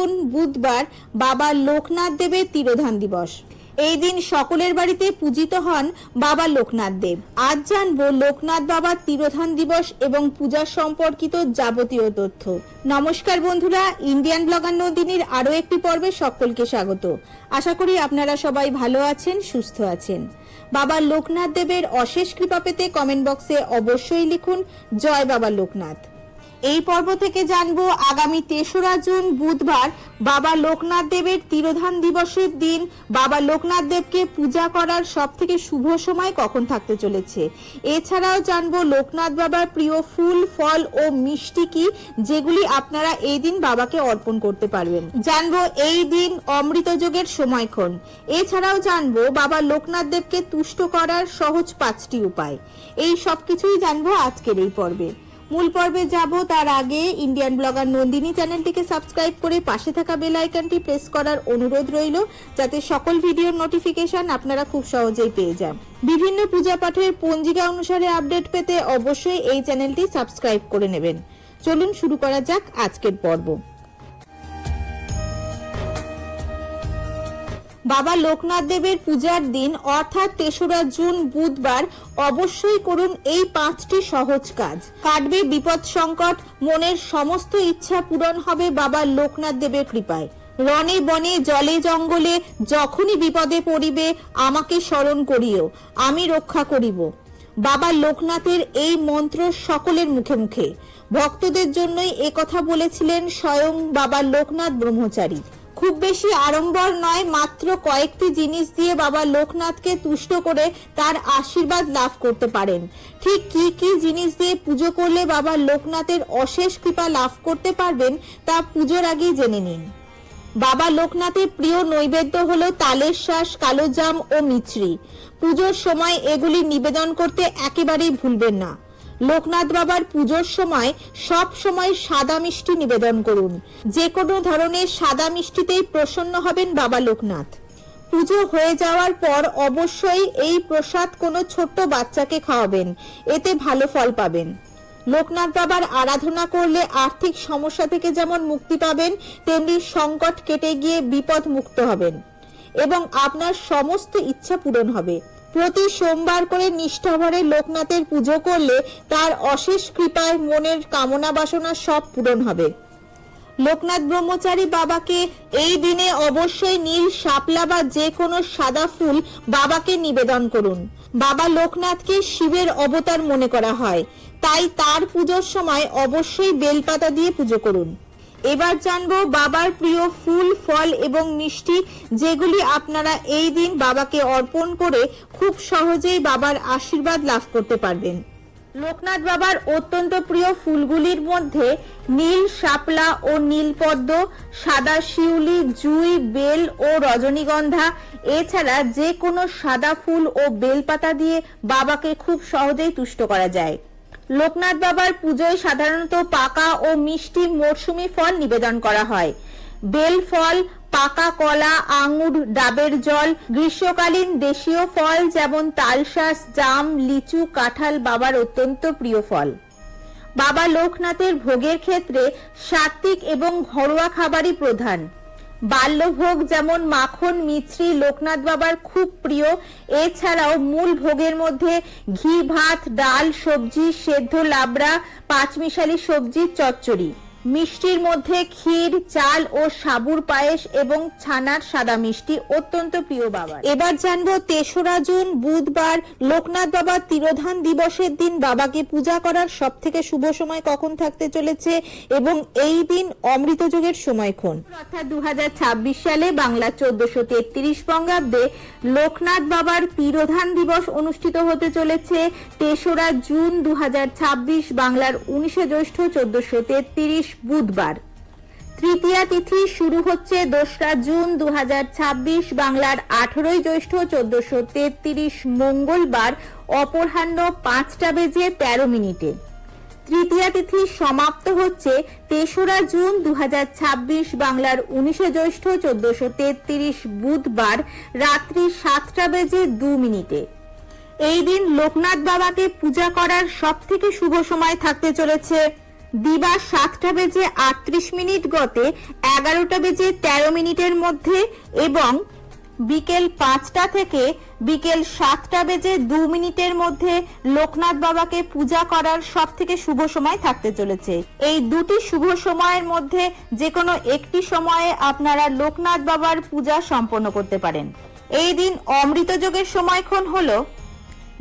June বুধবার বাবা লোকনাথ দেবের তিরোধান দিবস। এই দিন সকলের বাড়িতে পূজিত হন বাবা লোকনাথ দেব। আজ জানবো লোকনাথ বাবার তিরোধান দিবস এবং পূজা সম্পর্কিত যাবতীয় তথ্য। নমস্কার বন্ধুরা, ইন্ডিয়ান ব্লগার নন্দিনীর আরো একটি পর্বে সকলকে স্বাগত। আশা করি আপনারা সবাই ভালো আছেন, সুস্থ আছেন। বাবা লোকনাথ দেবের অশেষ কৃপা পেতে কমেন্ট বক্সে অবশ্যই লিখুন জয় বাবা লোকনাথ। এই পর্ব থেকে জানবো আগামী ৩রা জুন বুধবার বাবা লোকনাথ দেবের তিরোধান দিবসের দিন বাবা লোকনাথ দেবকে পূজা করার সবথেকে শুভ সময় কখন থাকতে চলেছে। এছাড়াও জানবো লোকনাথ বাবার প্রিয় ফুল, ফল ও মিষ্টি কি, যেগুলি আপনারা এই দিন বাবাকে অর্পণ করতে পারবেন। জানবো এই দিন অমৃত যোগের সময়ক্ষণ। এছাড়াও জানবো বাবা লোকনাথ দেবকে তুষ্ট করার সহজ 5টি উপায়। এই সবকিছুই জানবো আজকের এই পর্বে। মূল পর্বে যাব তার আগে ইন্ডিয়ান ব্লগার নন্দিনী চ্যানেলটিকে সাবস্ক্রাইব করে পাশে থাকা বেল আইকনটি প্রেস করার অনুরোধ রইল, যাতে সকল ভিডিওর নোটিফিকেশন আপনারা খুব সহজেই পেয়ে যান। বিভিন্ন পূজা পাঠের পঞ্জিকা অনুসারে আপডেট পেতে অবশ্যই এই চ্যানেলটি সাবস্ক্রাইব করে নেবেন। চলুন শুরু করা যাক আজকের পর্ব। বাবা লোকনাথ দেবের পূজার দিন অর্থাৎ ৩রা জুন বুধবার অবশ্যই করুন এই 5টি সহজ কাজ। কাটবে বিপদ সংকট, মনের সমস্ত ইচ্ছা পূরণ হবে বাবা লোকনাথ দেবের কৃপায়। রণে বনে জলে জঙ্গলে যখনই বিপদে পড়িবে আমাকে স্মরণ করিও, আমি রক্ষা করিব। বাবা লোকনাথের এই মন্ত্র সকলের মুখে মুখে। ভক্তদের জন্যই একথা বলেছিলেন স্বয়ং বাবা লোকনাথ ব্রহ্মচারী। খুব বেশি আড়ম্বর নয়, মাত্র কয়েকটি জিনিস দিয়ে বাবা লোকনাথকে তুষ্ট করে তার আশীর্বাদ লাভ করতে পারেন। ঠিক কি কি জিনিস দিয়ে পুজো করলে বাবা লোকনাথের অশেষ কৃপা লাভ করতে পারবেন তা পুজোর আগেই জেনে নিন। বাবা লোকনাথের প্রিয় নৈবেদ্য হলো তালের শাঁস, কালো জাম ও মিছরি। পুজোর সময় এগুলি নিবেদন করতে একেবারেই ভুলবেন না। লোকনাথ বাবার পুজোর সময় সব সময় সাদা মিষ্টি নিবেদন করুন। যে কোনো ধরনের সাদা মিষ্টিতেই প্রসন্ন হবেন বাবা লোকনাথ। পুজো হয়ে যাওয়ার পর অবশ্যই এই প্রসাদ কোনো ছোট্ট বাচ্চাকে খাওয়াবেন, এতে ভালো ফল পাবেন। লোকনাথ বাবার আরাধনা করলে আর্থিক সমস্যা থেকে যেমন মুক্তি পাবেন, তেমনি সংকট কেটে গিয়ে বিপদ মুক্ত হবেন এবং আপনার সমস্ত ইচ্ছা পূরণ হবে। প্রতি সোমবার করে নিষ্ঠাভরে লোকনাথের পুজো করলে তার অশেষ কৃপায় মনের কামনা বাসনা সব পূরণ হবে। লোকনাথ ব্রহ্মচারী বাবাকে এই দিনে অবশ্যই নীল শাপলা বা যে কোনো সাদা ফুল বাবাকে নিবেদন করুন। বাবা লোকনাথকে শিবের অবতার মনে করা হয়, তাই তার পুজোর সময় অবশ্যই বেলপাতা দিয়ে পুজো করুন। এবার জানবো বাবার প্রিয় ফুল, ফল এবং মিষ্টি, যেগুলি আপনারা এই দিন বাবাকে অর্পণ করে খুব সহজেই বাবার আশীর্বাদ লাভ করতে পারবেন। লোকনাথ বাবার অত্যন্ত প্রিয় ফুলগুলির মধ্যে নীল শাপলা ও নীলপদ্ম, সাদা শিউলি, জুঁই, বেল ও রজনীগন্ধা, এছাড়া যে কোনো সাদা ফুল ও বেলপাতা দিয়ে বাবাকে খুব সহজেই তুষ্ট করা যায়। লোকনাথ বাবার পুজোয় সাধারণত পাকা ও মিষ্টি মরশুমি ফল নিবেদন করা হয়। বেল ফল, পাকা কলা, আঙুর, ডাবের জল, গ্রীষ্মকালীন দেশীয় ফল যেমন তালশাঁস, জাম, লিচু, কাঁঠাল বাবার অত্যন্ত প্রিয় ফল। বাবা লোকনাথের ভোগের ক্ষেত্রে সাত্ত্বিক এবং ঘরোয়া খাবারই প্রধান। বাল্যভোগ যেমন মাখন, মিছরি লোকনাথ বাবার খুব প্রিয়। এছাড়াও মূল ভোগের মধ্যে ঘি ভাত, ডাল, সবজি, সেদ্ধ লাবড়া, পাঁচমিশালি সবজি, চচ্চড়ি। মিষ্টির মধ্যে ক্ষীর, চাল ও সাবুর পায়েস এবং ছানার সাদা মিষ্টি অত্যন্ত প্রিয় বাবার। এবার জানবো ৩রা জুন বুধবার লোকনাথ বাবার তিরোধান দিবসের দিন বাবাকে পূজা করার সব থেকে শুভ সময় কখন থাকতে চলেছে এবং এই দিন অমৃত যোগের সময়ক্ষণ। অর্থাৎ 2026 সালে বাংলা 1433 বঙ্গাব্দে লোকনাথ বাবার তিরোধান দিবস অনুষ্ঠিত হতে চলেছে ৩রা জুন 2026, বাংলার 19 জ্যৈষ্ঠ 1433 বুধবার। তৃতীয়া তিথি শুরু হচ্ছে 2রা জুন 2026, বাংলার 18 জ্যৈষ্ঠ 1433 মঙ্গলবার অপরাহ্ন 5টা বেজে 13 মিনিটে। তৃতীয়া তিথি সমাপ্ত হচ্ছে ৩রা জুন 2026, বাংলার 19 জ্যৈষ্ঠ 1433 বুধবার রাত্রি 7টা বেজে 2 মিনিটে। এই দিন লোকনাথ বাবাকে পূজা করার সব থেকে শুভ সময় থাকতে চলেছে দিবা 7টা বেজে 38 মিনিট গতে 11টা বেজে 13 মিনিটের মধ্যে এবং বিকেল 5টা থেকে বিকেল 7টা বেজে 2 মিনিটের মধ্যে লোকনাথ বাবাকে পূজা করার সব থেকে শুভ সময় থাকতে চলেছে। এই দুটি শুভ সময়ের মধ্যে যে কোনো একটি সময়ে আপনারা লোকনাথ বাবার পূজা সম্পন্ন করতে পারেন। এই দিন অমৃত যোগের সময়ক্ষণ হলো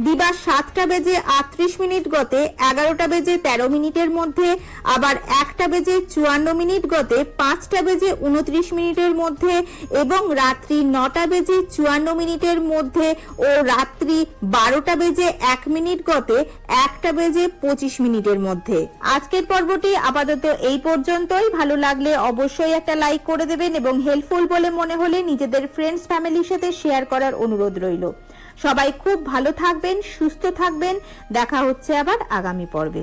দিবা 7টা বেজে 38 মিনিট গতে 11টা বেজে 13 মিনিটের মধ্যে, আবার 1টা বেজে 54 মিনিট গতে 5টা বেজে 29 মিনিটের মধ্যে এবং রাত্রি 9টা বেজে 54 মিনিটের মধ্যে ও রাত্রি 12টা বেজে 1 মিনিট গতে 1টা বেজে 25 মিনিটের মধ্যে। আজকের পর্বটি আপাতত এই পর্যন্তই। ভালো লাগলে অবশ্যই একটা লাইক করে দেবেন এবং হেল্পফুল বলে মনে হলে নিজেদের ফ্রেন্ডস ফ্যামিলির সাথে শেয়ার করার অনুরোধ রইল। সবাই খুব ভালো থাকবেন, সুস্থ থাকবেন। দেখা হচ্ছে আবার আগামী পর্বে।